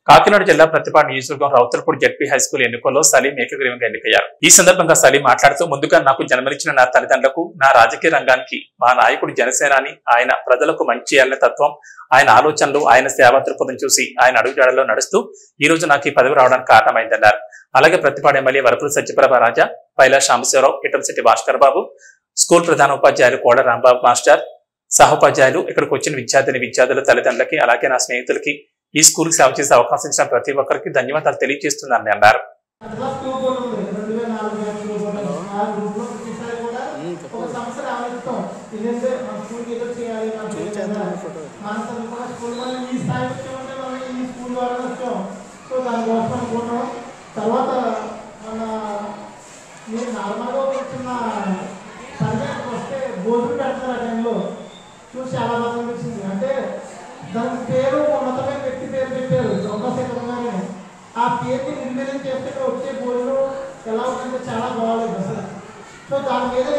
కాకినాడ జిల్లా ప్రతిపాడు నియోజకవర్గం Rowthulapudi ZP high school ఎన్నికల్లో సలీం ఏకగ్రీవంగా ఎన్నికయ్యారు. ఈ సందర్భంగా సలీం మాట్లాడుతూ, ముందుగా నాకు జన్మనిచ్చిన నా తల్లిదండ్రులకు, నా రాజకీయ రంగానికి మా నాయకుడు జనసేనాని, ఆయన ప్రజలకు మంచి చేయాలనే తత్వం, ఆయన ఆలోచనలు, ఆయన సేవా దృక్పథం చూసి ఆయన అడుగుజాడల్లో నడుస్తూ ఈ రోజు నాకు ఈ పదవి రావడానికి కారణమైందన్నారు. అలాగే ప్రతిపాడు ఎమ్మెల్యే వరపుల సత్యప్రభ రాజా, పైలా సాంబశివరావు, ఇటంశెట్టి భాస్కర్ బాబు, స్కూల్ ప్రధాన ఉపాధ్యాయులు కోడ రాంబాబు మాస్టర్, సహోపాధ్యాయులు, ఇక్కడికి వచ్చిన విద్యార్థుల తల్లిదండ్రులకి, అలాగే నా స్నేహితులకి, ఈ స్కూల్ సేవ చేసే అవకాశం ఇచ్చిన ప్రతి ఒక్కరికి ధన్యవాదాలు తెలియజేస్తున్నానని అన్నారు. దాని పేరు ఉన్నతమైన వ్యక్తి పేరు పెట్టారు చంద్రశేఖర్. ఆ పేరుని నిర్ణయం చేస్తే వచ్చే భోజనం ఎలా ఉందంటే చాలా బాగాలేదు అసలు. సో దాని మీద